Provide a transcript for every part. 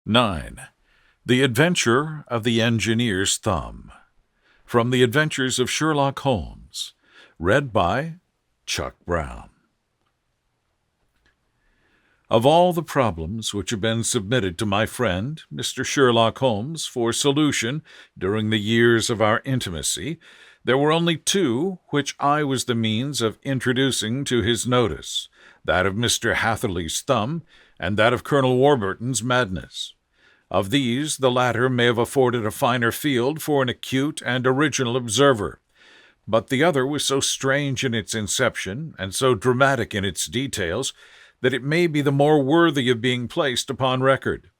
9. The Adventure of the Engineer's Thumb. From the Adventures of Sherlock Holmes. Read by Chuck Brown. Of all the problems which have been submitted to my friend, Mr. Sherlock Holmes, for solution during the years of our intimacy, there were only two which I was the means of introducing to his notice, that of Mr. Hatherley's thumb and that of Colonel Warburton's madness. Of these, the latter may have afforded a finer field for an acute and original observer, but the other was so strange in its inception and so dramatic in its details that it may be the more worthy of being placed upon record,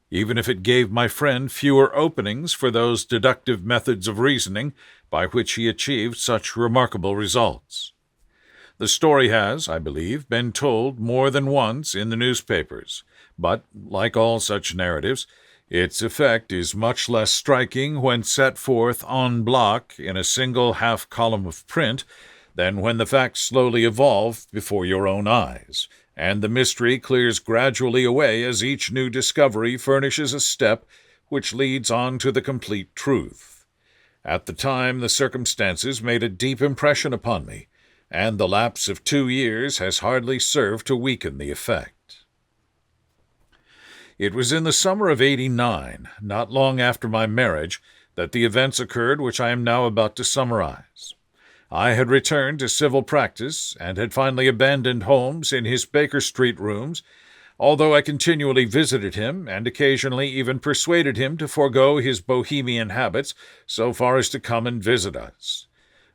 even if it gave my friend fewer openings for those deductive methods of reasoning by which he achieved such remarkable results. The story has, I believe, been told more than once in the newspapers, but, like all such narratives, its effect is much less striking when set forth en bloc in a single half-column of print than when the facts slowly evolve before your own eyes, and the mystery clears gradually away as each new discovery furnishes a step which leads on to the complete truth. At the time, the circumstances made a deep impression upon me, and the lapse of 2 years has hardly served to weaken the effect. It was in the summer of '89, not long after my marriage, that the events occurred which I am now about to summarize. I had returned to civil practice and had finally abandoned Holmes in his Baker Street rooms, although I continually visited him and occasionally even persuaded him to forego his bohemian habits so far as to come and visit us.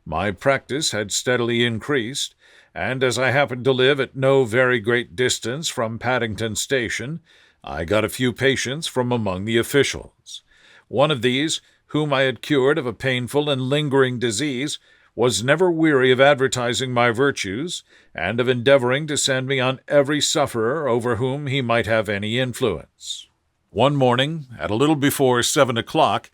My practice had steadily increased, and as I happened to live at no very great distance from Paddington Station, I got a few patients from among the officials. One of these, whom I had cured of a painful and lingering disease, was never weary of advertising my virtues and of endeavoring to send me on every sufferer over whom he might have any influence. One morning, at a little before 7 o'clock,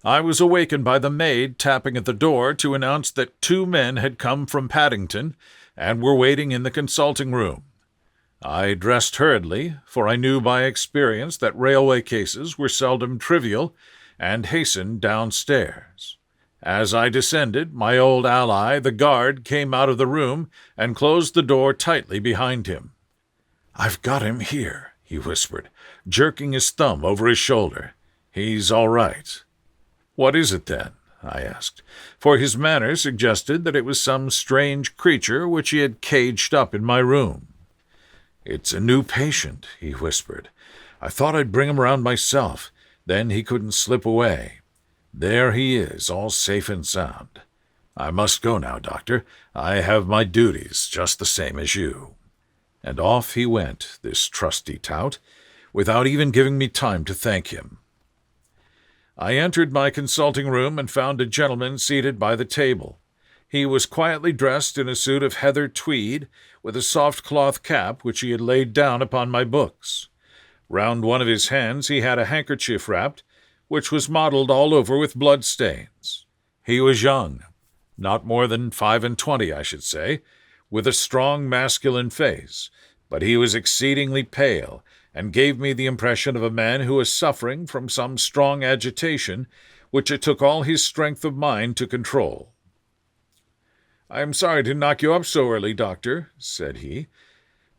I was awakened by the maid tapping at the door to announce that 2 men had come from Paddington and were waiting in the consulting room. I dressed hurriedly, for I knew by experience that railway cases were seldom trivial, and hastened downstairs. As I descended, my old ally, the guard, came out of the room and closed the door tightly behind him. "I've got him here," he whispered, jerking his thumb over his shoulder. "He's all right." "What is it, then?" I asked, for his manner suggested that it was some strange creature which he had caged up in my room. "It's a new patient," he whispered. "I thought I'd bring him round myself. Then he couldn't slip away. There he is, all safe and sound. I must go now, Doctor. I have my duties, just the same as you." And off he went, this trusty tout, without even giving me time to thank him. I entered my consulting room and found a gentleman seated by the table. He was quietly dressed in a suit of heather tweed, with a soft cloth cap which he had laid down upon my books. Round one of his hands he had a handkerchief wrapped, which was mottled all over with blood-stains. He was young, not more than 25, I should say, with a strong masculine face, but he was exceedingly pale, and gave me the impression of a man who was suffering from some strong agitation, which it took all his strength of mind to control. "I am sorry to knock you up so early, Doctor," said he,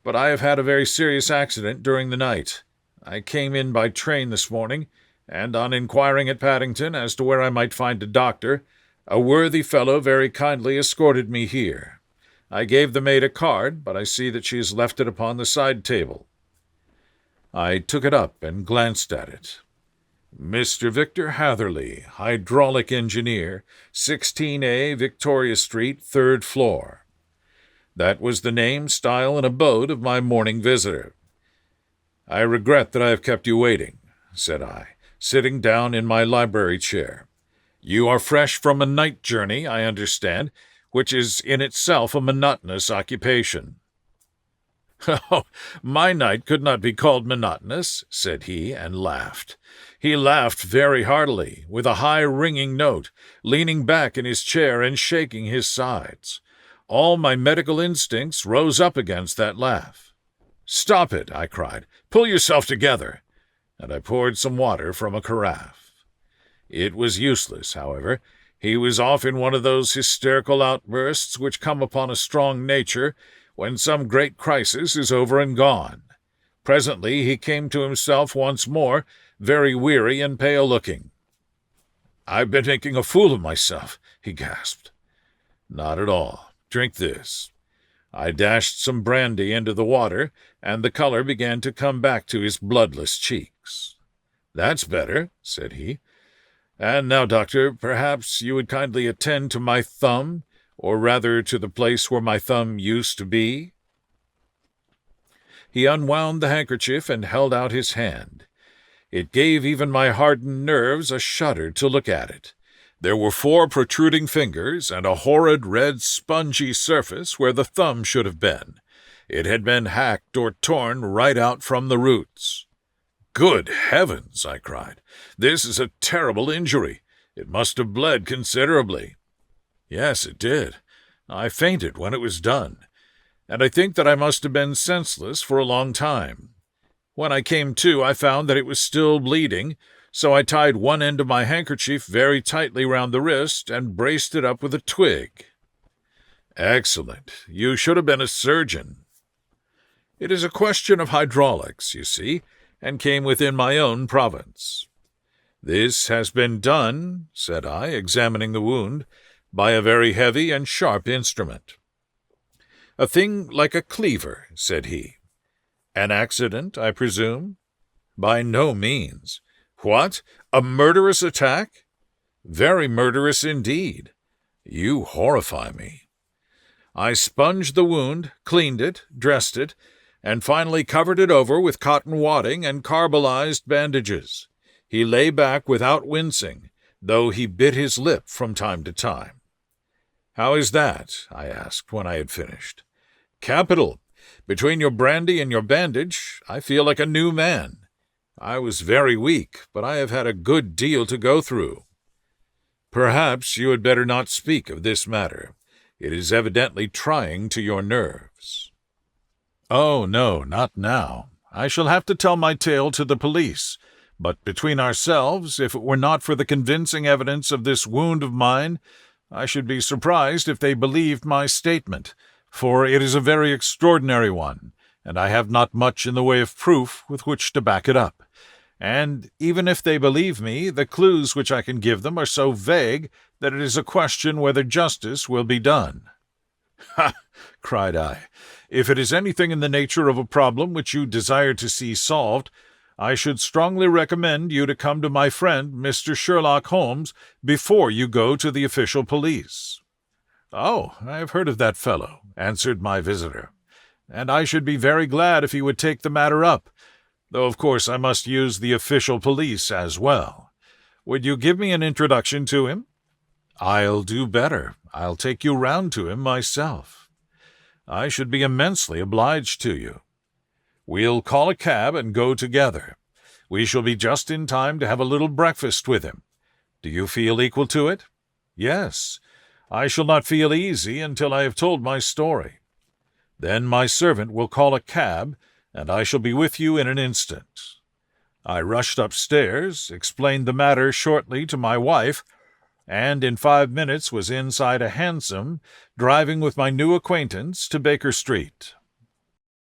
"but I have had a very serious accident during the night. I came in by train this morning, and on inquiring at Paddington as to where I might find a doctor, a worthy fellow very kindly escorted me here. I gave the maid a card, but I see that she has left it upon the side table." I took it up and glanced at it. "Mr. Victor Hatherley, hydraulic engineer, 16A Victoria Street, 3rd floor." That was the name, style, and abode of my morning visitor. "I regret that I have kept you waiting," said I, sitting down in my library chair. "You are fresh from a night journey, I understand, which is in itself a monotonous occupation." "Oh, my night could not be called monotonous," said he, and laughed. He laughed very heartily, with a high ringing note, leaning back in his chair and shaking his sides. All my medical instincts rose up against that laugh. "Stop it," I cried. "Pull yourself together." and I poured some water from a carafe. It was useless, however. He was off in one of those hysterical outbursts which come upon a strong nature when some great crisis is over and gone. Presently he came to himself once more, very weary and pale-looking. "I've been making a fool of myself," he gasped. "Not at all. Drink this." I dashed some brandy into the water, and the color began to come back to his bloodless cheeks. "That's better," said he. "And now, doctor, perhaps you would kindly attend to my thumb, or rather to the place where my thumb used to be." He unwound the handkerchief and held out his hand. It gave even my hardened nerves a shudder to look at it. There were 4 protruding fingers and a horrid red spongy surface where the thumb should have been. It had been hacked or torn right out from the roots. "Good heavens!" I cried. "This is a terrible injury. It must have bled considerably." "Yes, it did. I fainted when it was done, and I think that I must have been senseless for a long time. When I came to, I found that it was still bleeding, so I tied one end of my handkerchief very tightly round the wrist and braced it up with a twig." "Excellent. You should have been a surgeon." "It is a question of hydraulics, you see, and came within my own province." "This has been done," said I, examining the wound, "by a very heavy and sharp instrument." "A thing like a cleaver," said he. "An accident, I presume?" "By no means." "What? A murderous attack?" "Very murderous indeed." "You horrify me." I sponged the wound, cleaned it, dressed it, and finally covered it over with cotton wadding and carbolized bandages. He lay back without wincing, though he bit his lip from time to time. "How is that?" I asked when I had finished. "Capital. Between your brandy and your bandage, I feel like a new man. I was very weak, but I have had a good deal to go through." "Perhaps you had better not speak of this matter. It is evidently trying to your nerves." "Oh, no, not now. I shall have to tell my tale to the police, but between ourselves, if it were not for the convincing evidence of this wound of mine, I should be surprised if they believed my statement, for it is a very extraordinary one, and I have not much in the way of proof with which to back it up. And even if they believe me, the clues which I can give them are so vague that it is a question whether justice will be done." "Ha!" cried I. "If it is anything in the nature of a problem which you desire to see solved, I should strongly recommend you to come to my friend Mr. Sherlock Holmes before you go to the official police." "Oh, I have heard of that fellow," answered my visitor, "and I should be very glad if he would take the matter up, though of course I must use the official police as well. Would you give me an introduction to him?" "I'll do better. I'll take you round to him myself." "I should be immensely obliged to you." "We'll call a cab and go together. We shall be just in time to have a little breakfast with him. Do you feel equal to it?" "Yes. I shall not feel easy until I have told my story." "Then my servant will call a cab, and I shall be with you in an instant." I rushed upstairs, explained the matter shortly to my wife, and in 5 minutes was inside a hansom, driving with my new acquaintance to Baker Street.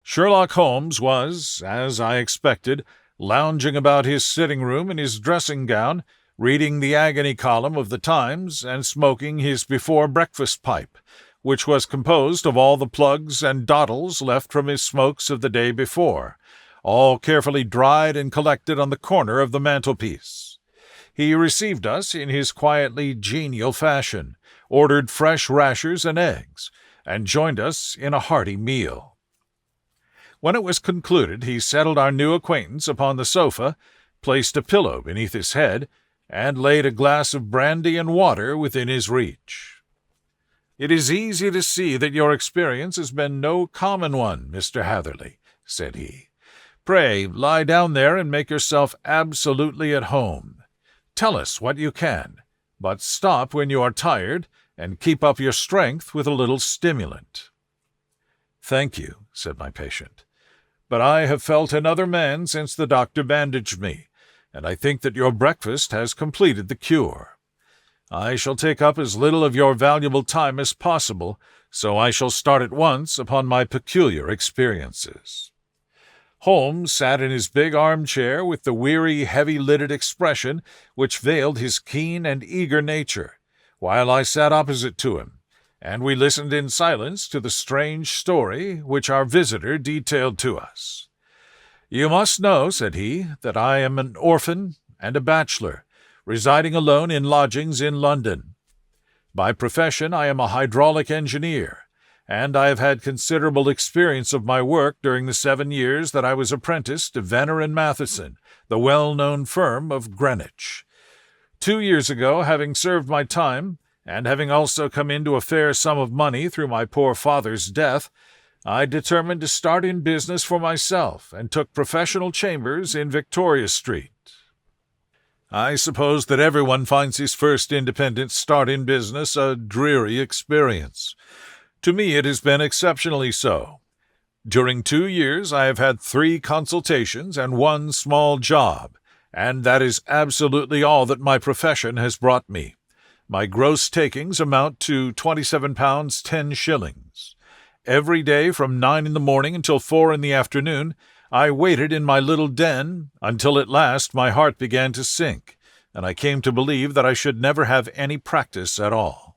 Sherlock Holmes was, as I expected, lounging about his sitting-room in his dressing-gown, reading the agony column of the Times and smoking his before-breakfast pipe, which was composed of all the plugs and dottles left from his smokes of the day before, all carefully dried and collected on the corner of the mantelpiece. He received us in his quietly genial fashion, ordered fresh rashers and eggs, and joined us in a hearty meal. When it was concluded, he settled our new acquaintance upon the sofa, placed a pillow beneath his head, and laid a glass of brandy and water within his reach. "It is easy to see that your experience has been no common one, Mr. Hatherley," said he. "Pray lie down there and make yourself absolutely at home. Tell us what you can, but stop when you are tired, and keep up your strength with a little stimulant." "Thank you," said my patient, "but I have felt another man since the doctor bandaged me, and I think that your breakfast has completed the cure. I shall take up as little of your valuable time as possible, so I shall start at once upon my peculiar experiences." Holmes sat in his big armchair with the weary, heavy-lidded expression which veiled his keen and eager nature, while I sat opposite to him, and we listened in silence to the strange story which our visitor detailed to us. "You must know," said he, "that I am an orphan and a bachelor, residing alone in lodgings in London. By profession I am a hydraulic engineer, and I have had considerable experience of my work during the 7 years that I was apprentice to Venner and Matheson, the well-known firm of Greenwich. 2 years ago, having served my time, and having also come into a fair sum of money through my poor father's death, I determined to start in business for myself, and took professional chambers in Victoria Street. I suppose that everyone finds his first independent start in business a dreary experience. To me it has been exceptionally so. During 2 years I have had 3 consultations and 1 small job, and that is absolutely all that my profession has brought me. My gross takings amount to £27 10s. Every day from 9 in the morning until 4 in the afternoon, I waited in my little den until at last my heart began to sink, and I came to believe that I should never have any practice at all.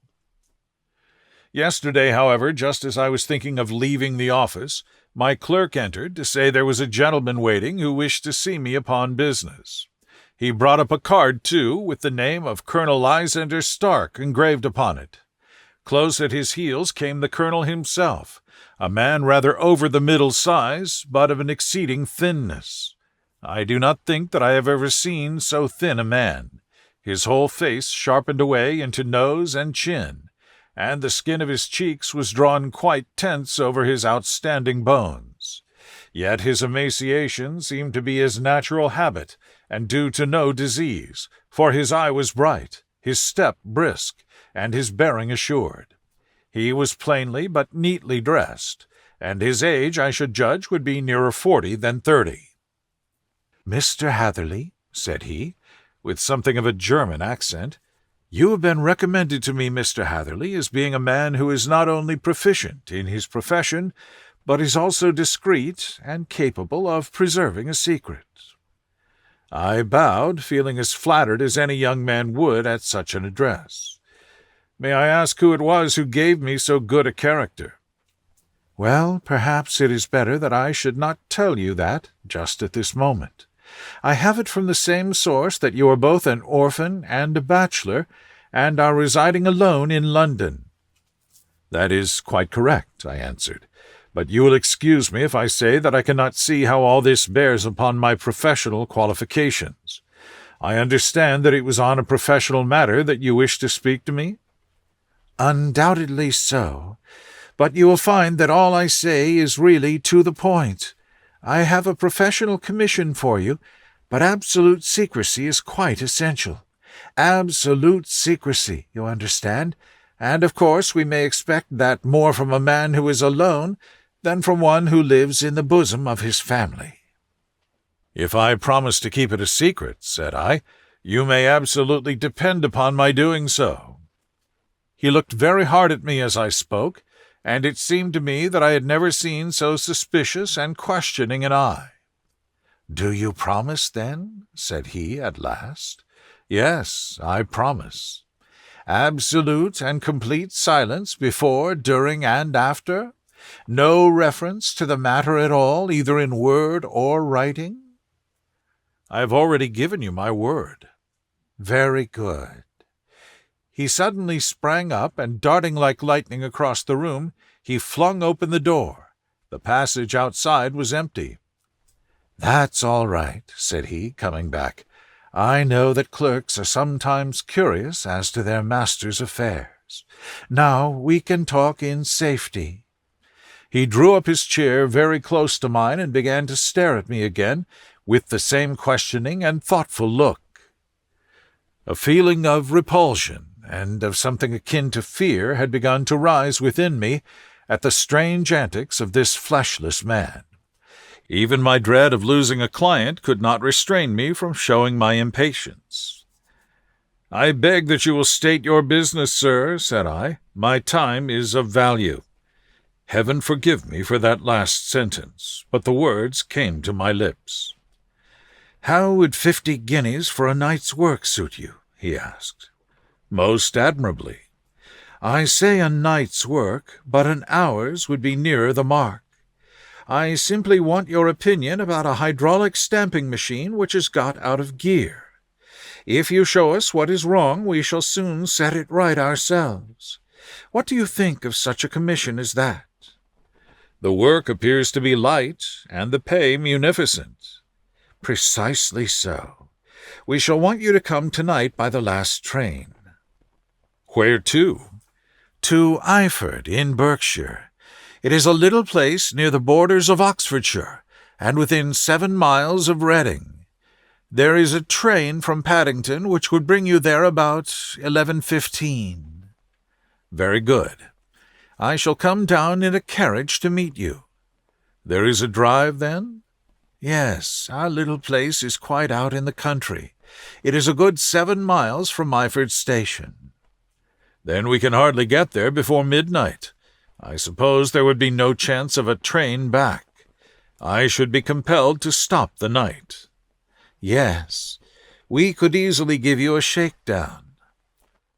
Yesterday, however, just as I was thinking of leaving the office, my clerk entered to say there was a gentleman waiting who wished to see me upon business. He brought up a card, too, with the name of Colonel Lysander Stark engraved upon it. Close at his heels came the colonel himself, a man rather over the middle size, but of an exceeding thinness. I do not think that I have ever seen so thin a man. His whole face sharpened away into nose and chin, and the skin of his cheeks was drawn quite tense over his outstanding bones. Yet his emaciation seemed to be his natural habit, and due to no disease, for his eye was bright, his step brisk, and his bearing assured. He was plainly but neatly dressed, and his age, I should judge, would be nearer 40 than 30. "Mr. Hatherley," said he, with something of a German accent, "you have been recommended to me, Mr. Hatherley, as being a man who is not only proficient in his profession, but is also discreet and capable of preserving a secret." I bowed, feeling as flattered as any young man would at such an address. "May I ask who it was who gave me so good a character?" "Well, perhaps it is better that I should not tell you that just at this moment. I have it from the same source that you are both an orphan and a bachelor, and are residing alone in London." "That is quite correct," I answered, "but you will excuse me if I say that I cannot see how all this bears upon my professional qualifications. I understand that it was on a professional matter that you wished to speak to me?" "Undoubtedly so, but you will find that all I say is really to the point. I have a professional commission for you, but absolute secrecy is quite essential. Absolute secrecy, you understand, and of course we may expect that more from a man who is alone than from one who lives in the bosom of his family." "If I promise to keep it a secret," said I, "you may absolutely depend upon my doing so." He looked very hard at me as I spoke, and it seemed to me that I had never seen so suspicious and questioning an eye. "Do you promise, then?" said he at last. "Yes, I promise." "Absolute and complete silence before, during, and after? No reference to the matter at all, either in word or writing?" "I have already given you my word." "Very good." He suddenly sprang up, and darting like lightning across the room, he flung open the door. The passage outside was empty. "That's all right," said he, coming back. "I know that clerks are sometimes curious as to their master's affairs. Now we can talk in safety." He drew up his chair very close to mine and began to stare at me again, with the same questioning and thoughtful look. A feeling of repulsion and of something akin to fear had begun to rise within me at the strange antics of this fleshless man. Even my dread of losing a client could not restrain me from showing my impatience. "I beg that you will state your business, sir," said I. "My time is of value." Heaven forgive me for that last sentence, but the words came to my lips. "How would 50 guineas for a night's work suit you?" he asked. "Most admirably." "I say a night's work, but an hour's would be nearer the mark. I simply want your opinion about a hydraulic stamping machine which has got out of gear. If you show us what is wrong, we shall soon set it right ourselves. What do you think of such a commission as that?" "The work appears to be light, and the pay munificent." "Precisely so. We shall want you to come tonight by the last train." "Where to?" "To Eyford, in Berkshire. It is a little place near the borders of Oxfordshire, and within 7 miles of Reading. There is a train from Paddington which would bring you there about 11:15. "Very good. I shall come down in a carriage to meet you." "There is a drive, then?" "Yes, our little place is quite out in the country. It is a good 7 miles from Myford Station." "Then we can hardly get there before midnight. I suppose there would be no chance of a train back. I should be compelled to stop the night." "Yes, we could easily give you a shakedown."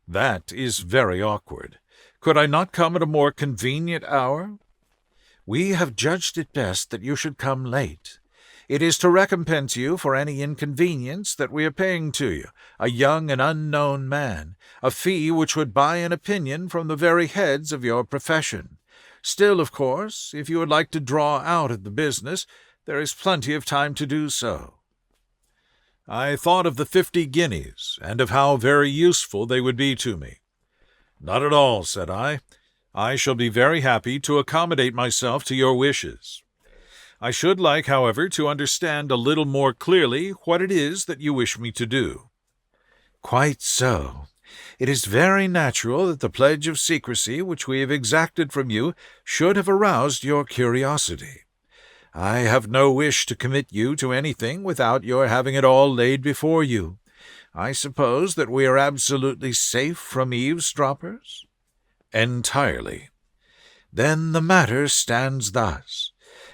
"That is very awkward. Could I not come at a more convenient hour?" "We have judged it best that you should come late. It is to recompense you for any inconvenience that we are paying to you, a young and unknown man, a fee which would buy an opinion from the very heads of your profession. Still, of course, if you would like to draw out of the business, there is plenty of time to do so." I thought of the 50 guineas, and of how very useful they would be to me. "Not at all," said I. "I shall be very happy to accommodate myself to your wishes. I should like, however, to understand a little more clearly what it is that you wish me to do." "Quite so. It is very natural that the pledge of secrecy which we have exacted from you should have aroused your curiosity. I have no wish to commit you to anything without your having it all laid before you. I suppose that we are absolutely safe from eavesdroppers?" "Entirely." "Then the matter stands thus.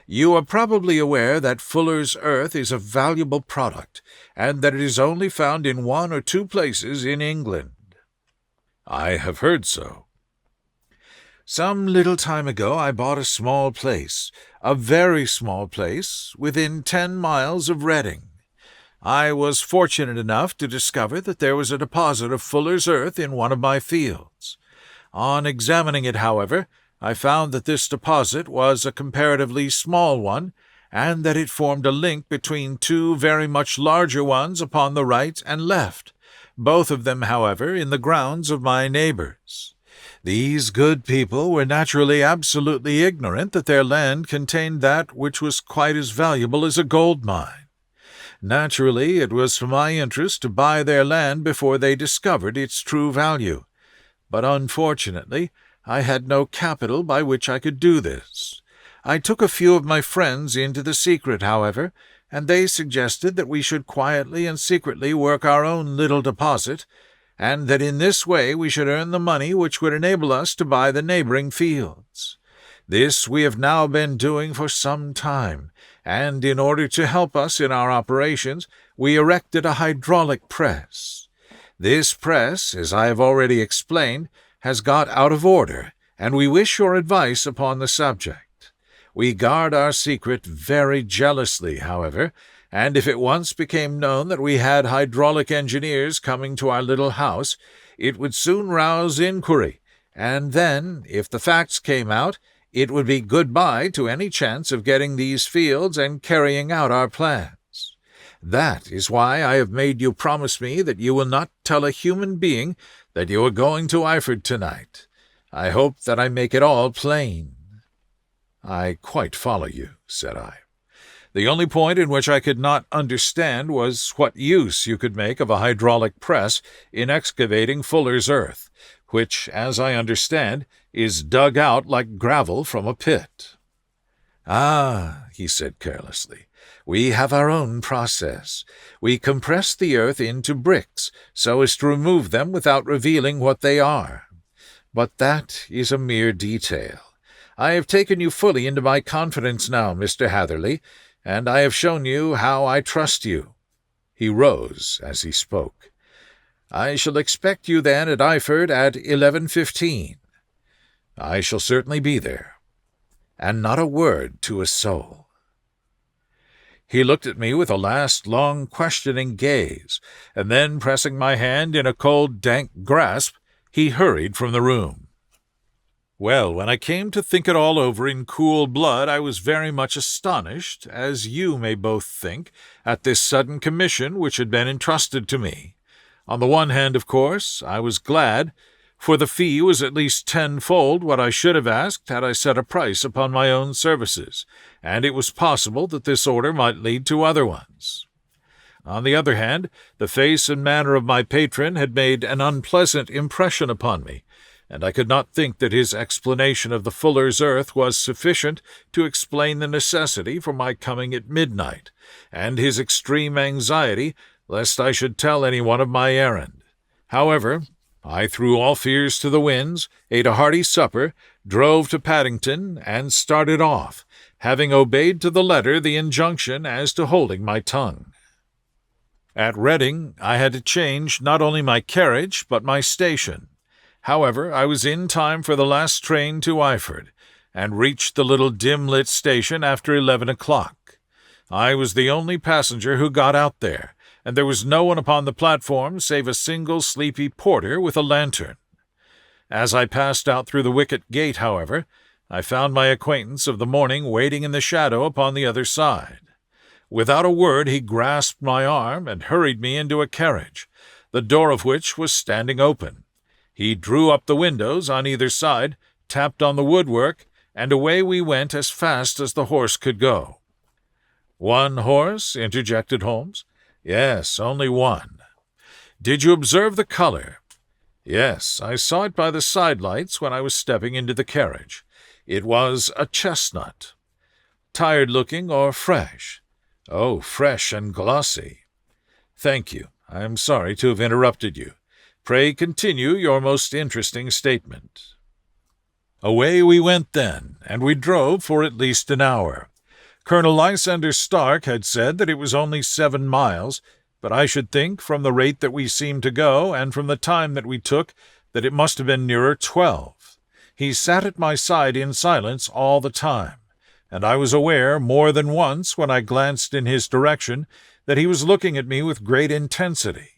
You are probably aware that Fuller's earth is a valuable product, and that it is only found in 1 or 2 places in England." "I have heard so." "Some little time ago I bought a small place, a very small place, within 10 miles of Reading. I was fortunate enough to discover that there was a deposit of Fuller's earth in one of my fields. On examining it, however, I found that this deposit was a comparatively small one, and that it formed a link between 2 very much larger ones upon the right and left, both of them, however, in the grounds of my neighbors. These good people were naturally absolutely ignorant that their land contained that which was quite as valuable as a gold mine. Naturally, it was for my interest to buy their land before they discovered its true value, but unfortunately I had no capital by which I could do this. I took a few of my friends into the secret, however, and they suggested that we should quietly and secretly work our own little deposit, and that in this way we should earn the money which would enable us to buy the neighboring fields. This we have now been doing for some time, and in order to help us in our operations, we erected a hydraulic press. This press, as I have already explained, has got out of order, and we wish your advice upon the subject. We guard our secret very jealously, however, and if it once became known that we had hydraulic engineers coming to our little house, it would soon rouse inquiry, and then, if the facts came out, it would be good-bye to any chance of getting these fields and carrying out our plans. That is why I have made you promise me that you will not tell a human being that you are going to Eyford tonight. I hope that I make it all plain." "I quite follow you," said I. "The only point in which I could not understand was what use you could make of a hydraulic press in excavating Fuller's earth, which, as I understand, is dug out like gravel from a pit." "Ah," he said carelessly, "we have our own process. We compress the earth into bricks so as to remove them without revealing what they are. But that is a mere detail. I have taken you fully into my confidence now, Mr. Hatherley, and I have shown you how I trust you." He rose as he spoke. "I shall expect you then at Eyford at 11:15. "I shall certainly be there." "And not a word to a soul." He looked at me with a last long questioning gaze, and then, pressing my hand in a cold, dank grasp, he hurried from the room. Well, when I came to think it all over in cool blood, I was very much astonished, as you may both think, at this sudden commission which had been entrusted to me. On the one hand, of course, I was glad, for the fee was at least tenfold what I should have asked had I set a price upon my own services, and it was possible that this order might lead to other ones. On the other hand, the face and manner of my patron had made an unpleasant impression upon me, and I could not think that his explanation of the fuller's earth was sufficient to explain the necessity for my coming at midnight, and his extreme anxiety lest I should tell anyone of my errand. However, I threw all fears to the winds, ate a hearty supper, drove to Paddington, and started off, having obeyed to the letter the injunction as to holding my tongue. At Reading I had to change not only my carriage but my station. However, I was in time for the last train to Eyford, and reached the little dim-lit station after 11 o'clock. I was the only passenger who got out there, and there was no one upon the platform save a single sleepy porter with a lantern. As I passed out through the wicket gate, however, I found my acquaintance of the morning waiting in the shadow upon the other side. Without a word he grasped my arm and hurried me into a carriage, the door of which was standing open. He drew up the windows on either side, tapped on the woodwork, and away we went as fast as the horse could go. "One horse?" interjected Holmes. "Yes, only one." "Did you observe the color?" "Yes, I saw it by the side-lights when I was stepping into the carriage. It was a chestnut." "Tired-looking or fresh?" "Oh, fresh and glossy." "Thank you. I am sorry to have interrupted you. Pray continue your most interesting statement." Away we went then, and we drove for at least an hour. Colonel Lysander Stark had said that it was only 7 miles, but I should think, from the rate that we seemed to go, and from the time that we took, that it must have been nearer 12. He sat at my side in silence all the time, and I was aware more than once, when I glanced in his direction, that he was looking at me with great intensity.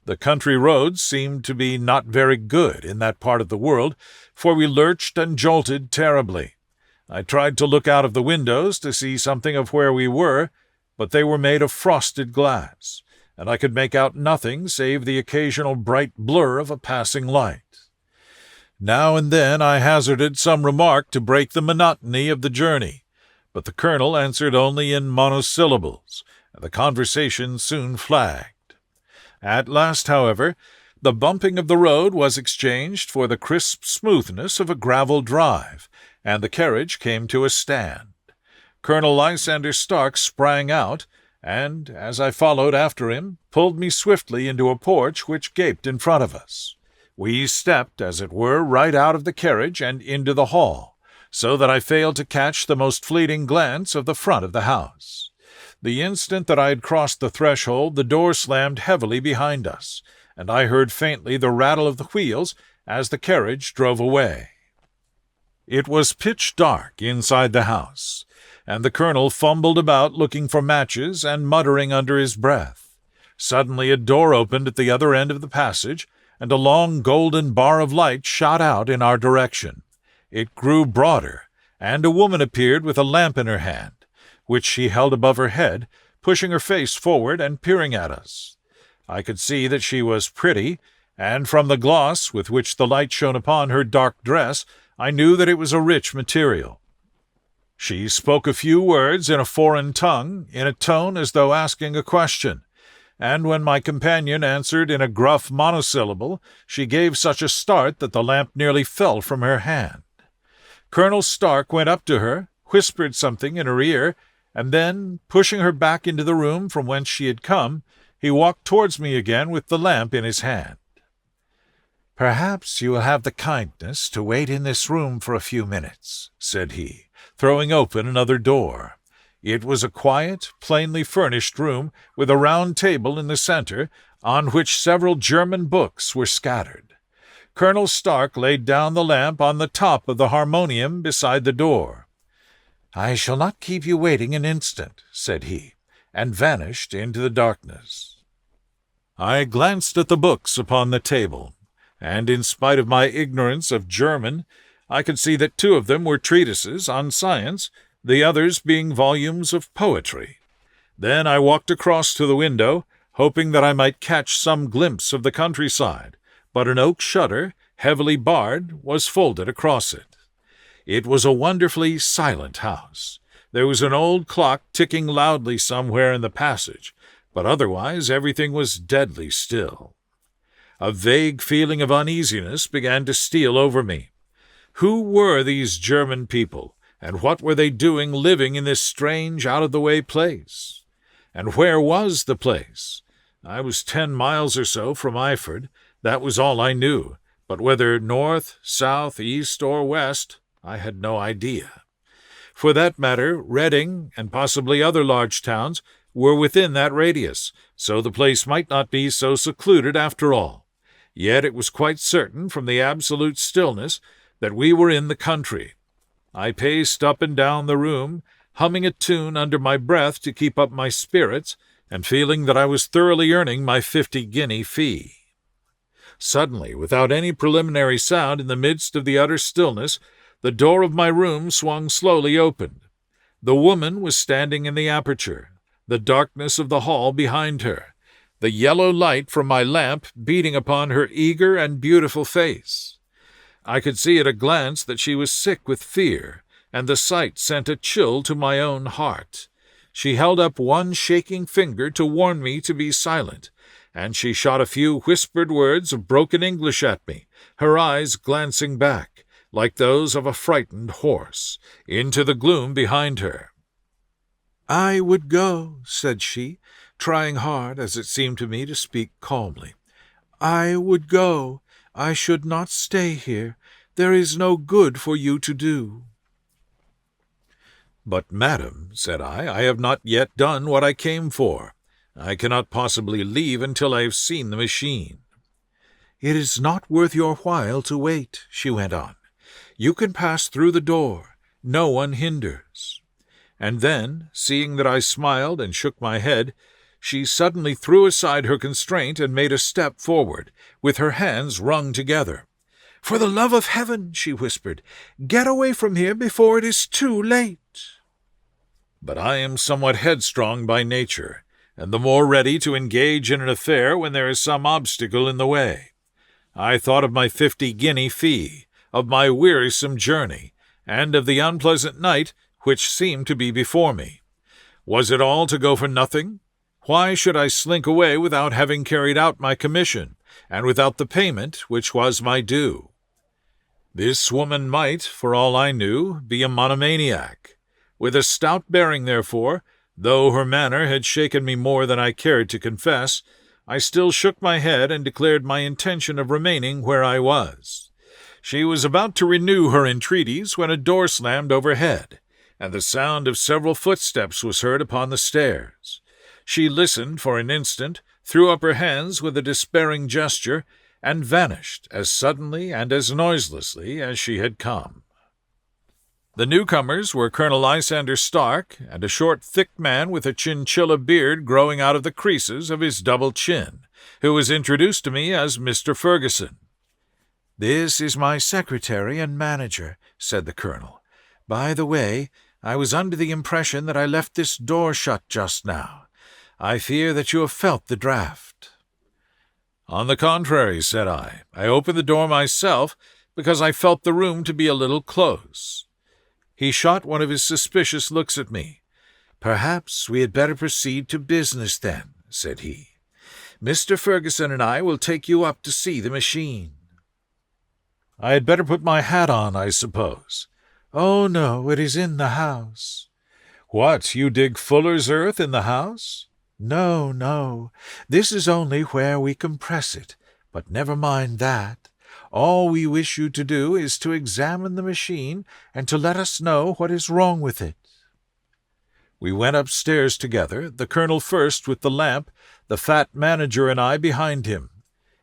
The country roads seemed to be not very good in that part of the world, for we lurched and jolted terribly. I tried to look out of the windows to see something of where we were, but they were made of frosted glass, and I could make out nothing save the occasional bright blur of a passing light. Now and then I hazarded some remark to break the monotony of the journey, but the colonel answered only in monosyllables, and the conversation soon flagged. At last, however, the bumping of the road was exchanged for the crisp smoothness of a gravel drive, and the carriage came to a stand. Colonel Lysander Stark sprang out, and, as I followed after him, pulled me swiftly into a porch which gaped in front of us. We stepped, as it were, right out of the carriage and into the hall, so that I failed to catch the most fleeting glance of the front of the house. The instant that I had crossed the threshold, the door slammed heavily behind us, and I heard faintly the rattle of the wheels as the carriage drove away. It was pitch dark inside the house, and the colonel fumbled about looking for matches and muttering under his breath. Suddenly a door opened at the other end of the passage, and a long golden bar of light shot out in our direction. It grew broader, and a woman appeared with a lamp in her hand, which she held above her head, pushing her face forward and peering at us. I could see that she was pretty, and from the gloss with which the light shone upon her dark dress, I knew that it was a rich material. She spoke a few words in a foreign tongue, in a tone as though asking a question, and when my companion answered in a gruff monosyllable, she gave such a start that the lamp nearly fell from her hand. Colonel Stark went up to her, whispered something in her ear, and then, pushing her back into the room from whence she had come, he walked towards me again with the lamp in his hand. "Perhaps you will have the kindness to wait in this room for a few minutes," said he, throwing open another door. It was a quiet, plainly furnished room, with a round table in the center, on which several German books were scattered. Colonel Stark laid down the lamp on the top of the harmonium beside the door. "I shall not keep you waiting an instant," said he, and vanished into the darkness. I glanced at the books upon the table, and in spite of my ignorance of German, I could see that 2 of them were treatises on science, the others being volumes of poetry. Then I walked across to the window, hoping that I might catch some glimpse of the countryside, but an oak shutter, heavily barred, was folded across it. It was a wonderfully silent house. There was an old clock ticking loudly somewhere in the passage, but otherwise everything was deadly still. A vague feeling of uneasiness began to steal over me. Who were these German people, and what were they doing living in this strange, out-of-the-way place? And where was the place? I was 10 miles or so from Eyford. That was all I knew, but whether north, south, east, or west, I had no idea. For that matter, Reading, and possibly other large towns, were within that radius, so the place might not be so secluded after all. Yet it was quite certain, from the absolute stillness, that we were in the country. I paced up and down the room, humming a tune under my breath to keep up my spirits, and feeling that I was thoroughly earning my 50-guinea fee. Suddenly, without any preliminary sound, in the midst of the utter stillness, the door of my room swung slowly open. The woman was standing in the aperture, the darkness of the hall behind her, the yellow light from my lamp beating upon her eager and beautiful face. I could see at a glance that she was sick with fear, and the sight sent a chill to my own heart. She held up one shaking finger to warn me to be silent, and she shot a few whispered words of broken English at me, her eyes glancing back, like those of a frightened horse, into the gloom behind her. "I would go," said she, trying hard, as it seemed to me, to speak calmly. "I would go. I should not stay here. There is no good for you to do." "But, madam," said I have not yet done what I came for. I cannot possibly leave until I have seen the machine." "It is not worth your while to wait," she went on. "You can pass through the door. No one hinders." And then, seeing that I smiled and shook my head, she suddenly threw aside her constraint and made a step forward, with her hands wrung together. "For the love of heaven," she whispered, "get away from here before it is too late." But I am somewhat headstrong by nature, and the more ready to engage in an affair when there is some obstacle in the way. I thought of my 50-guinea fee, of my wearisome journey, and of the unpleasant night which seemed to be before me. Was it all to go for nothing? Why should I slink away without having carried out my commission, and without the payment which was my due? This woman might, for all I knew, be a monomaniac. With a stout bearing, therefore, though her manner had shaken me more than I cared to confess, I still shook my head and declared my intention of remaining where I was. She was about to renew her entreaties when a door slammed overhead, and the sound of several footsteps was heard upon the stairs. She listened for an instant, threw up her hands with a despairing gesture, and vanished as suddenly and as noiselessly as she had come. The newcomers were Colonel Lysander Stark and a short, thick man with a chinchilla beard growing out of the creases of his double chin, who was introduced to me as Mr. Ferguson. "This is my secretary and manager," said the colonel. "By the way, I was under the impression that I left this door shut just now. I fear that you have felt the draught." "On the contrary," said I opened the door myself because I felt the room to be a little close. He shot one of his suspicious looks at me. "Perhaps we had better proceed to business, then," said he. "Mr. Ferguson and I will take you up to see the machine." "I had better put my hat on, I suppose." "Oh, no, it is in the house." "What, you dig fuller's earth in the house?" "No, no, this is only where we compress it, but never mind that. All we wish you to do is to examine the machine and to let us know what is wrong with it." We went upstairs together, the colonel first with the lamp, the fat manager and I behind him.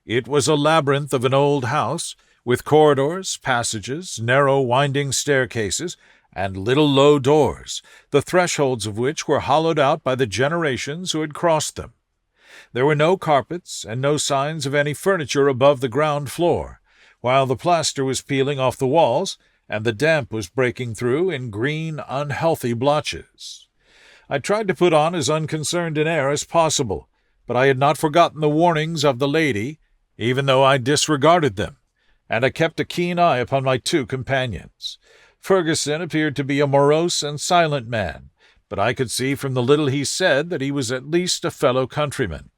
It was a labyrinth of an old house, with corridors, passages, narrow winding staircases, and little low doors, the thresholds of which were hollowed out by the generations who had crossed them. There were no carpets and no signs of any furniture above the ground floor, while the plaster was peeling off the walls, and the damp was breaking through in green, unhealthy blotches. I tried to put on as unconcerned an air as possible, but I had not forgotten the warnings of the lady, even though I disregarded them, and I kept a keen eye upon my two companions. Ferguson appeared to be a morose and silent man, but I could see from the little he said that he was at least a fellow countryman.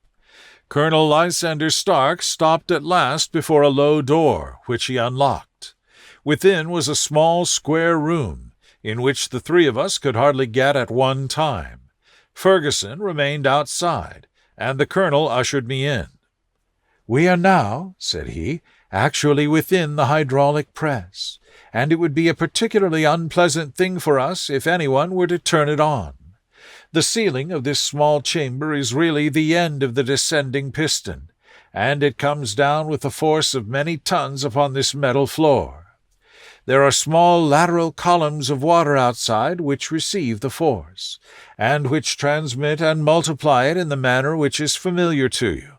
Colonel Lysander Stark stopped at last before a low door, which he unlocked. Within was a small square room, in which the three of us could hardly get at one time. Ferguson remained outside, and the colonel ushered me in. "We are now," said he, "actually within the hydraulic press, and it would be a particularly unpleasant thing for us if anyone were to turn it on. The ceiling of this small chamber is really the end of the descending piston, and it comes down with the force of many tons upon this metal floor. There are small lateral columns of water outside which receive the force, and which transmit and multiply it in the manner which is familiar to you.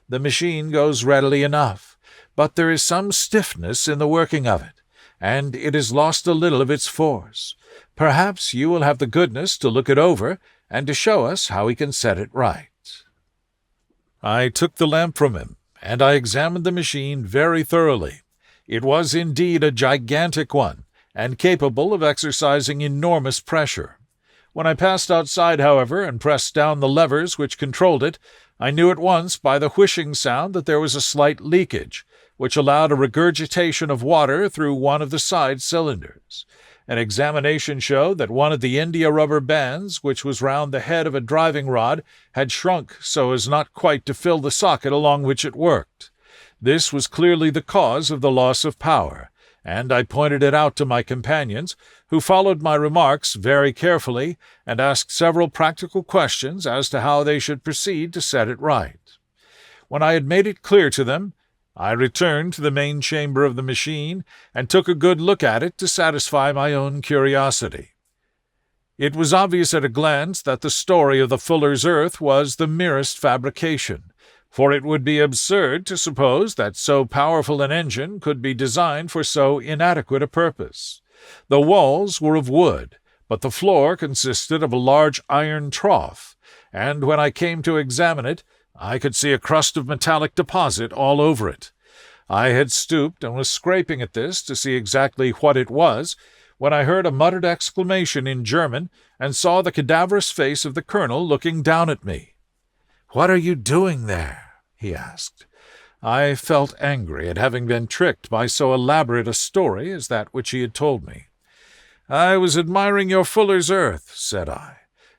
The machine goes readily enough, but there is some stiffness in the working of it, and it has lost a little of its force. Perhaps you will have the goodness to look it over and to show us how we can set it right." I took the lamp from him, and I examined the machine very thoroughly. It was indeed a gigantic one, and capable of exercising enormous pressure. When I passed outside, however, and pressed down the levers which controlled it, I knew at once by the whishing sound that there was a slight leakage, which allowed a regurgitation of water through one of the side cylinders. An examination showed that one of the india-rubber bands, which was round the head of a driving rod, had shrunk so as not quite to fill the socket along which it worked. This was clearly the cause of the loss of power, and I pointed it out to my companions, who followed my remarks very carefully and asked several practical questions as to how they should proceed to set it right. When I had made it clear to them, I returned to the main chamber of the machine and took a good look at it to satisfy my own curiosity. It was obvious at a glance that the story of the fuller's earth was the merest fabrication, for it would be absurd to suppose that so powerful an engine could be designed for so inadequate a purpose. The walls were of wood, but the floor consisted of a large iron trough, and when I came to examine it, I could see a crust of metallic deposit all over it. I had stooped and was scraping at this to see exactly what it was, when I heard a muttered exclamation in German and saw the cadaverous face of the colonel looking down at me. "What are you doing there?" he asked. I felt angry at having been tricked by so elaborate a story as that which he had told me. "I was admiring your fuller's earth," said I.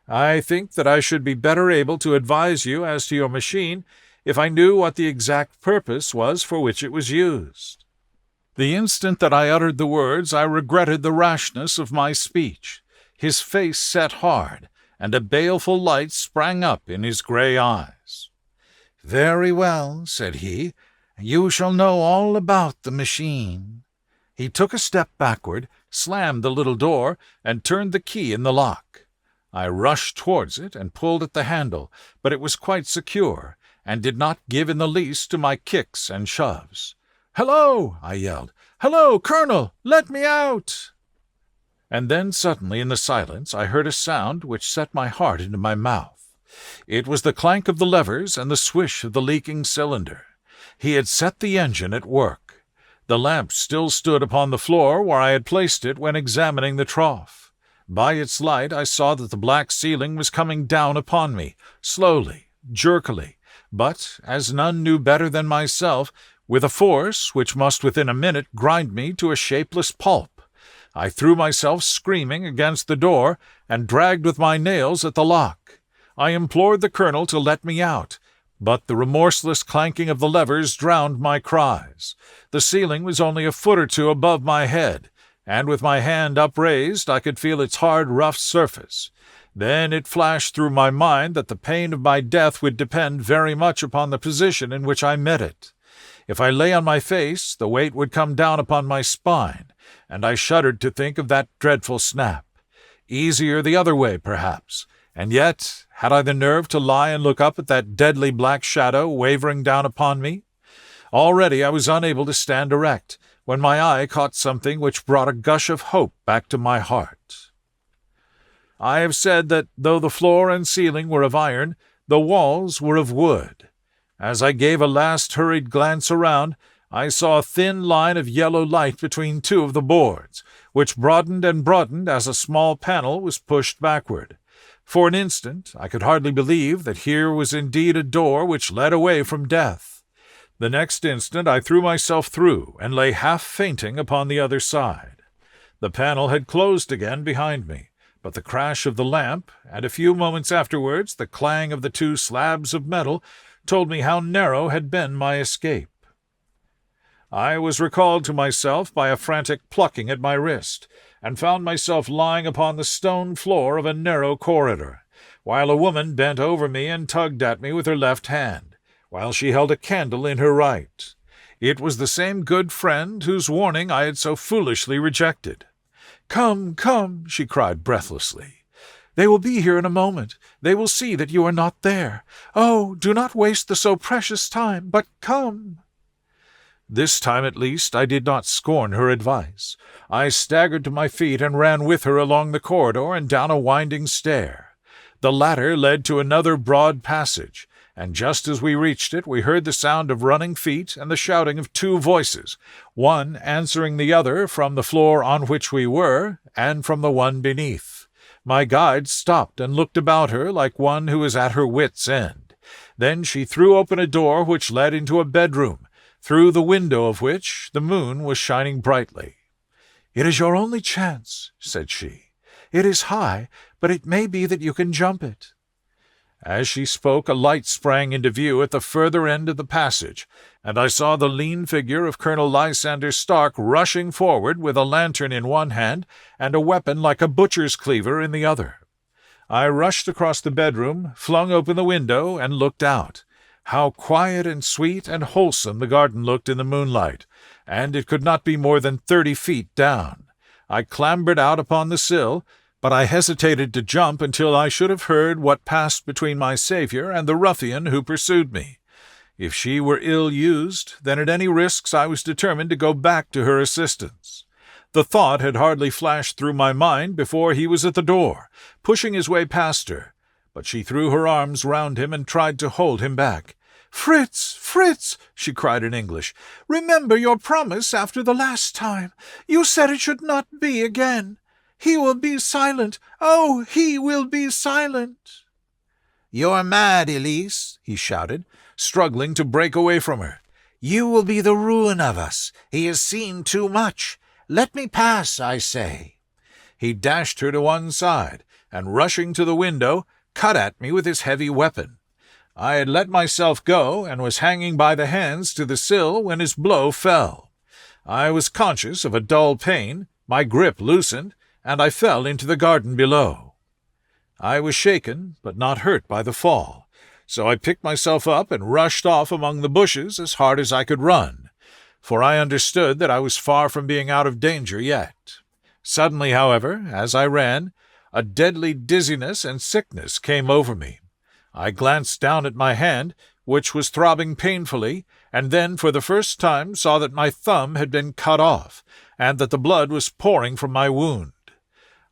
"I think that I should be better able to advise you as to your machine if I knew what the exact purpose was for which it was used." The instant that I uttered the words, I regretted the rashness of my speech. His face set hard, and a baleful light sprang up in his grey eyes. "Very well," said he, "you shall know all about the machine." He took a step backward, slammed the little door, and turned the key in the lock. I rushed towards it and pulled at the handle, but it was quite secure, and did not give in the least to my kicks and shoves. "Hello!" I yelled. "Hello, Colonel! Let me out!" And then suddenly in the silence I heard a sound which set my heart into my mouth. It was the clank of the levers and the swish of the leaking cylinder. He had set the engine at work. The lamp still stood upon the floor where I had placed it when examining the trough. By its light I saw that the black ceiling was coming down upon me, slowly, jerkily, but, as none knew better than myself, with a force which must within a minute grind me to a shapeless pulp. I threw myself screaming against the door and dragged with my nails at the lock. I implored the colonel to let me out, but the remorseless clanking of the levers drowned my cries. The ceiling was only a foot or two above my head, and with my hand upraised I could feel its hard, rough surface. Then it flashed through my mind that the pain of my death would depend very much upon the position in which I met it. If I lay on my face, the weight would come down upon my spine, and I shuddered to think of that dreadful snap. Easier the other way, perhaps, and yet had I the nerve to lie and look up at that deadly black shadow wavering down upon me? Already I was unable to stand erect, when my eye caught something which brought a gush of hope back to my heart. I have said that though the floor and ceiling were of iron, the walls were of wood. As I gave a last hurried glance around, I saw a thin line of yellow light between two of the boards, which broadened and broadened as a small panel was pushed backward. For an instant I could hardly believe that here was indeed a door which led away from death. The next instant I threw myself through and lay half fainting upon the other side. The panel had closed again behind me, but the crash of the lamp, and a few moments afterwards the clang of the two slabs of metal, told me how narrow had been my escape. I was recalled to myself by a frantic plucking at my wrist, and found myself lying upon the stone floor of a narrow corridor, while a woman bent over me and tugged at me with her left hand, while she held a candle in her right. It was the same good friend whose warning I had so foolishly rejected. "Come, come," she cried breathlessly. "They will be here in a moment. They will see that you are not there. Oh, do not waste the so precious time, but come." This time at least I did not scorn her advice. I staggered to my feet and ran with her along the corridor and down a winding stair. The latter led to another broad passage, and just as we reached it we heard the sound of running feet and the shouting of two voices, one answering the other from the floor on which we were, and from the one beneath. My guide stopped and looked about her like one who is at her wits' end. Then she threw open a door which led into a bedroom, through the window of which the moon was shining brightly. "It is your only chance," said she. "It is high, but it may be that you can jump it." As she spoke, a light sprang into view at the further end of the passage, and I saw the lean figure of Colonel Lysander Stark rushing forward with a lantern in one hand and a weapon like a butcher's cleaver in the other. I rushed across the bedroom, flung open the window, and looked out. How quiet and sweet and wholesome the garden looked in the moonlight, and it could not be more than 30 feet down. I clambered out upon the sill, but I hesitated to jump until I should have heard what passed between my saviour and the ruffian who pursued me. If she were ill used, then at any risks I was determined to go back to her assistance. The thought had hardly flashed through my mind before he was at the door, pushing his way past her, but she threw her arms round him and tried to hold him back. "Fritz, Fritz," she cried in English, "remember your promise after the last time. You said it should not be again. He will be silent. Oh, he will be silent." "You're mad, Elise," he shouted, struggling to break away from her. "You will be the ruin of us. He has seen too much. Let me pass, I say." He dashed her to one side, and rushing to the window, cut at me with his heavy weapon. I had let myself go, and was hanging by the hands to the sill when his blow fell. I was conscious of a dull pain, my grip loosened, and I fell into the garden below. I was shaken, but not hurt by the fall, so I picked myself up and rushed off among the bushes as hard as I could run, for I understood that I was far from being out of danger yet. Suddenly, however, as I ran, a deadly dizziness and sickness came over me. I glanced down at my hand, which was throbbing painfully, and then for the first time saw that my thumb had been cut off, and that the blood was pouring from my wound.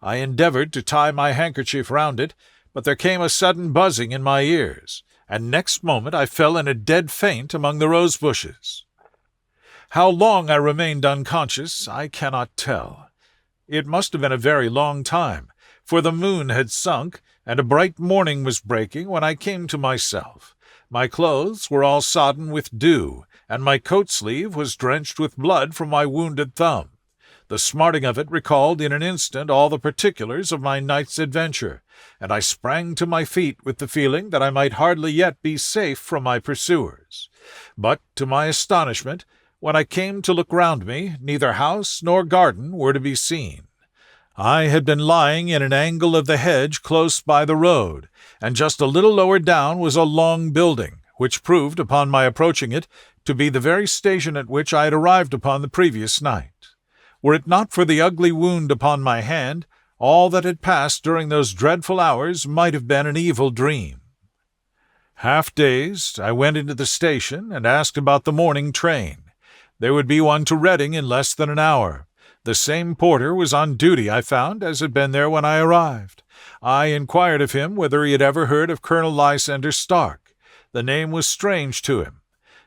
I endeavored to tie my handkerchief round it, but there came a sudden buzzing in my ears, and next moment I fell in a dead faint among the rose bushes. How long I remained unconscious I cannot tell. It must have been a very long time, for the moon had sunk, and a bright morning was breaking when I came to myself. My clothes were all sodden with dew, and my coat sleeve was drenched with blood from my wounded thumb. The smarting of it recalled in an instant all the particulars of my night's adventure, and I sprang to my feet with the feeling that I might hardly yet be safe from my pursuers. But, to my astonishment, when I came to look round me, neither house nor garden were to be seen. I had been lying in an angle of the hedge close by the road, and just a little lower down was a long building, which proved, upon my approaching it, to be the very station at which I had arrived upon the previous night. Were it not for the ugly wound upon my hand, all that had passed during those dreadful hours might have been an evil dream. Half-dazed, I went into the station and asked about the morning train. There would be one to Reading in less than an hour. The same porter was on duty, I found, as had been there when I arrived. I inquired of him whether he had ever heard of Colonel Lysander Stark. The name was strange to him.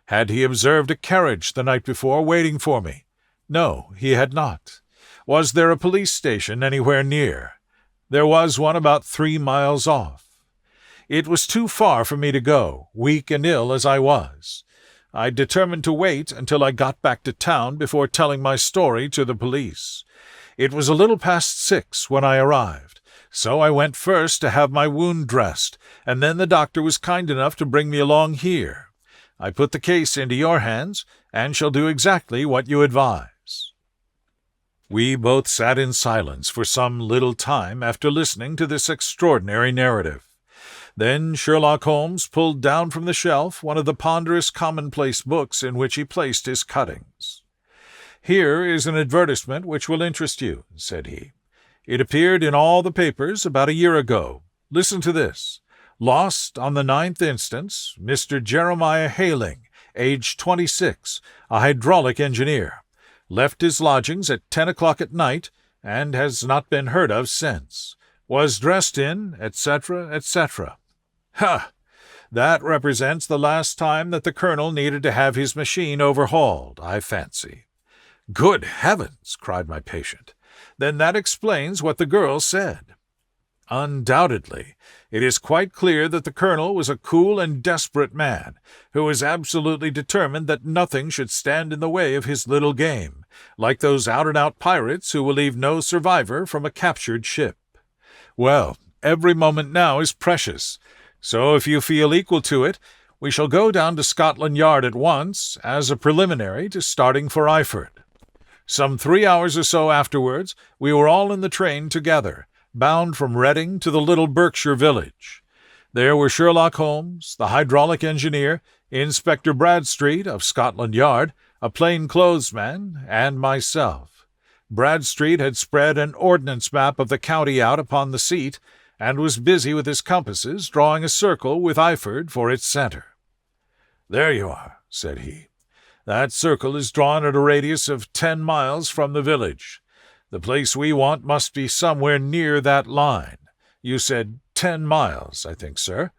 Had he observed a carriage the night before waiting for me? No, he had not. Was there a police station anywhere near? There was one about 3 miles off. It was too far for me to go, weak and ill as I was. I determined to wait until I got back to town before telling my story to the police. It was a little past 6 when I arrived, so I went first to have my wound dressed, and then the doctor was kind enough to bring me along here. I put the case into your hands, and shall do exactly what you advise." We both sat in silence for some little time after listening to this extraordinary narrative. Then Sherlock Holmes pulled down from the shelf one of the ponderous commonplace books in which he placed his cuttings. "Here is an advertisement which will interest you," said he. "It appeared in all the papers about a year ago. Listen to this. Lost on the 9th instance, Mr. Jeremiah Hayling, aged 26, a hydraulic engineer. Left his lodgings at 10 o'clock at night, and has not been heard of since. Was dressed in, etc., etc. Ha! That represents the last time that the colonel needed to have his machine overhauled, I fancy." "Good heavens!" cried my patient. "Then that explains what the girl said." "Undoubtedly. It is quite clear that the colonel was a cool and desperate man, who was absolutely determined that nothing should stand in the way of his little game, like those out-and-out pirates who will leave no survivor from a captured ship. Well, every moment now is precious, so if you feel equal to it, we shall go down to Scotland Yard at once, as a preliminary to starting for Eyford. Some 3 hours or so afterwards, we were all in the train together, bound from Reading to the little Berkshire village. There were Sherlock Holmes, the hydraulic engineer, Inspector Bradstreet of Scotland Yard, a plain-clothes-man, and myself. Bradstreet had spread an ordnance map of the county out upon the seat, and was busy with his compasses drawing a circle with Eyford for its centre. "There you are," said he. "That circle is drawn at a radius of 10 miles from the village. The place we want must be somewhere near that line. You said 10 miles, I think, sir.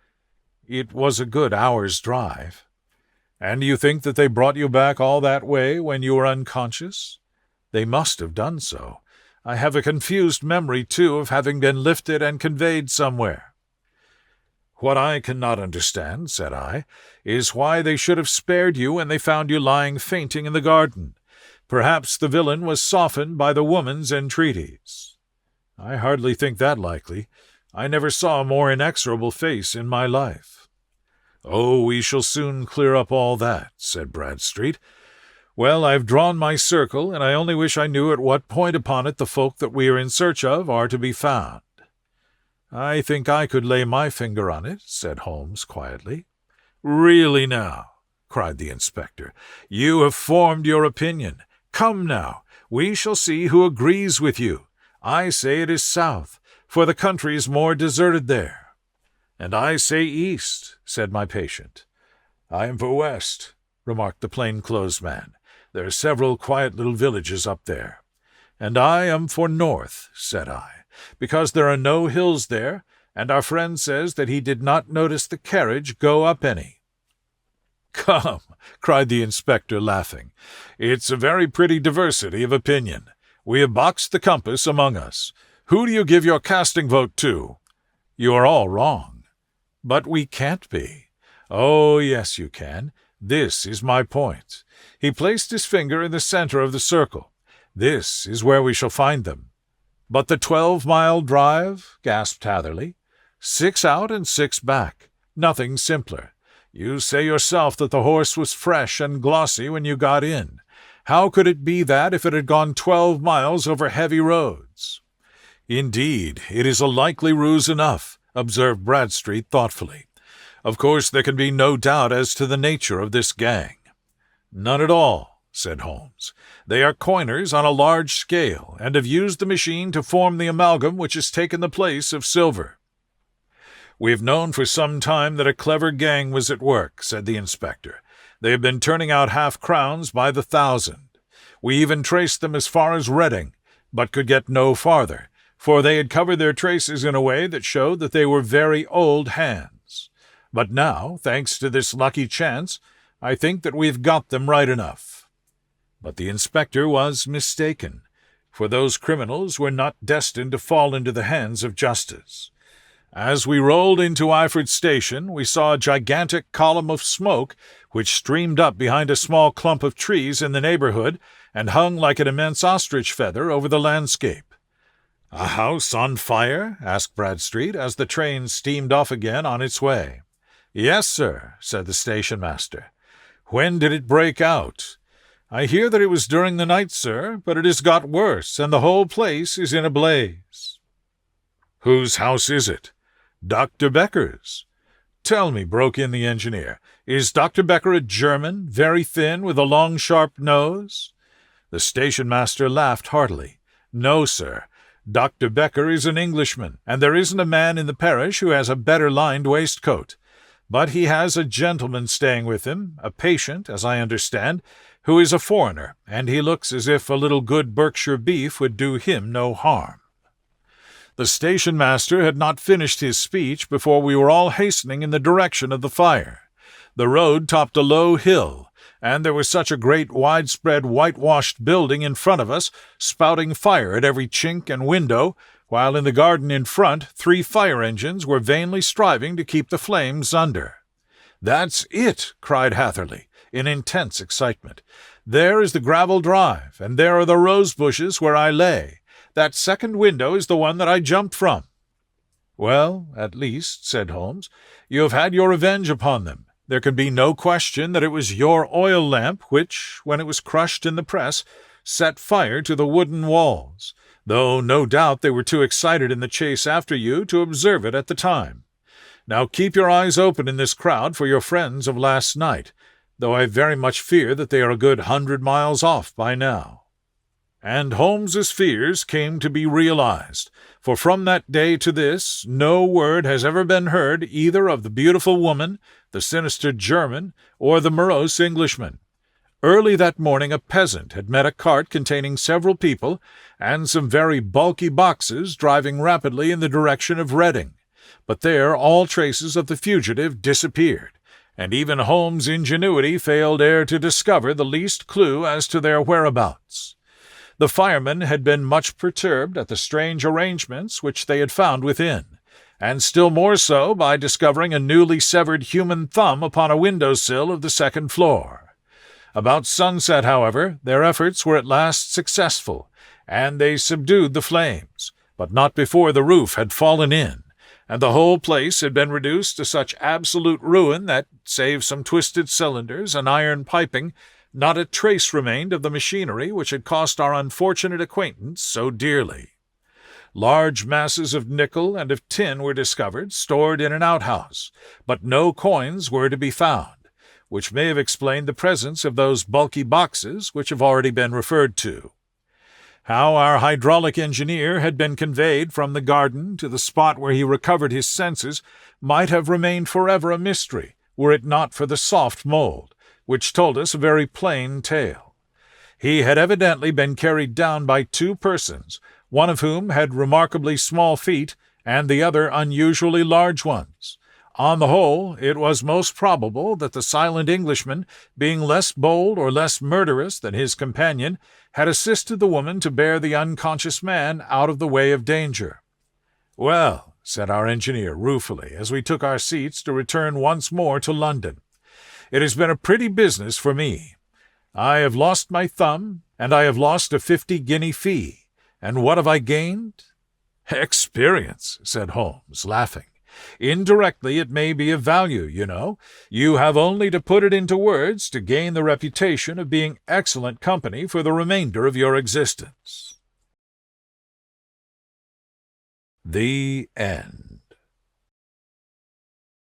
It was a good hour's drive. And you think that they brought you back all that way when you were unconscious? They must have done so. I have a confused memory, too, of having been lifted and conveyed somewhere." "What I cannot understand," said I, "is why they should have spared you when they found you lying fainting in the garden. Perhaps the villain was softened by the woman's entreaties." "I hardly think that likely. I never saw a more inexorable face in my life." "Oh, we shall soon clear up all that," said Bradstreet. "Well, I've drawn my circle, and I only wish I knew at what point upon it the folk that we are in search of are to be found." "I think I could lay my finger on it," said Holmes quietly. "Really now," cried the inspector, "you have formed your opinion. Come now, we shall see who agrees with you. I say it is south, for the country is more deserted there." "And I say east," said my patient. "I am for west," remarked the plain-clothes man. "There are several quiet little villages up there." "And I am for north," said I, "because there are no hills there, and our friend says that he did not notice the carriage go up any." "Come," cried the inspector, laughing, "it's a very pretty diversity of opinion. We have boxed the compass among us. Who do you give your casting vote to?" "You are all wrong." "But we can't be." "Oh, yes, you can. This is my point." He placed his finger in the center of the circle. This is where we shall find them." "But the 12-mile drive?" gasped Hatherley. "6 out and 6 back. Nothing simpler. You say yourself that the horse was fresh and glossy when you got in. How could it be that if it had gone 12 miles over heavy roads?" "Indeed, it is a likely ruse enough," observed Bradstreet thoughtfully. "Of course there can be no doubt as to the nature of this gang." "None at all," said Holmes. "They are coiners on a large scale, and have used the machine to form the amalgam which has taken the place of silver." "We have known for some time that a clever gang was at work," said the inspector. "They have been turning out half-crowns by the thousand. We even traced them as far as Reading, but could get no farther, for they had covered their traces in a way that showed that they were very old hands. But now, thanks to this lucky chance, I think that we've got them right enough." But the inspector was mistaken, for those criminals were not destined to fall into the hands of justice. As we rolled into Iford Station, we saw a gigantic column of smoke which streamed up behind a small clump of trees in the neighborhood and hung like an immense ostrich feather over the landscape. "A house on fire?" asked Bradstreet, as the train steamed off again on its way. "Yes, sir," said the station-master. "When did it break out?" "I hear that it was during the night, sir, but it has got worse, and the whole place is in a blaze." "Whose house is it?" "Dr. Becker's." "Tell me," broke in the engineer, "is Dr. Becker a German, very thin, with a long, sharp nose?" The station-master laughed heartily. "No, sir. Dr. Becker is an Englishman, and there isn't a man in the parish who has a better lined waistcoat. But he has a gentleman staying with him, a patient, as I understand, who is a foreigner, and he looks as if a little good Berkshire beef would do him no harm." The station-master had not finished his speech before we were all hastening in the direction of the fire. The road topped a low hill, and there was such a great widespread whitewashed building in front of us, spouting fire at every chink and window, while in the garden in front 3 fire engines were vainly striving to keep the flames under. "That's it!" cried Hatherley, in intense excitement. "There is the gravel drive, and there are the rose bushes where I lay. That second window is the one that I jumped from." "Well, at least," said Holmes, "you have had your revenge upon them. There can be no question that it was your oil lamp which, when it was crushed in the press, set fire to the wooden walls, though no doubt they were too excited in the chase after you to observe it at the time. Now keep your eyes open in this crowd for your friends of last night, though I very much fear that they are a good 100 miles off by now." And Holmes's fears came to be realized, for from that day to this no word has ever been heard either of the beautiful woman, the sinister German, or the morose Englishman. Early that morning a peasant had met a cart containing several people and some very bulky boxes driving rapidly in the direction of Reading, but there all traces of the fugitive disappeared, and even Holmes' ingenuity failed ere to discover the least clue as to their whereabouts. The firemen had been much perturbed at the strange arrangements which they had found within, and still more so by discovering a newly severed human thumb upon a window-sill of the second floor. About sunset, however, their efforts were at last successful, and they subdued the flames, but not before the roof had fallen in, and the whole place had been reduced to such absolute ruin that, save some twisted cylinders and iron piping, not a trace remained of the machinery which had cost our unfortunate acquaintance so dearly. Large masses of nickel and of tin were discovered, stored in an outhouse, but no coins were to be found, which may have explained the presence of those bulky boxes which have already been referred to. How our hydraulic engineer had been conveyed from the garden to the spot where he recovered his senses might have remained forever a mystery, were it not for the soft mold, which told us a very plain tale. He had evidently been carried down by 2 persons, one of whom had remarkably small feet, and the other unusually large ones. On the whole, it was most probable that the silent Englishman, being less bold or less murderous than his companion, had assisted the woman to bear the unconscious man out of the way of danger. "Well," said our engineer ruefully, as we took our seats to return once more to London, "it has been a pretty business for me. I have lost my thumb, and I have lost a 50-guinea fee. And what have I gained?" "Experience," said Holmes, laughing. "Indirectly it may be of value, you know. You have only to put it into words to gain the reputation of being excellent company for the remainder of your existence." The end.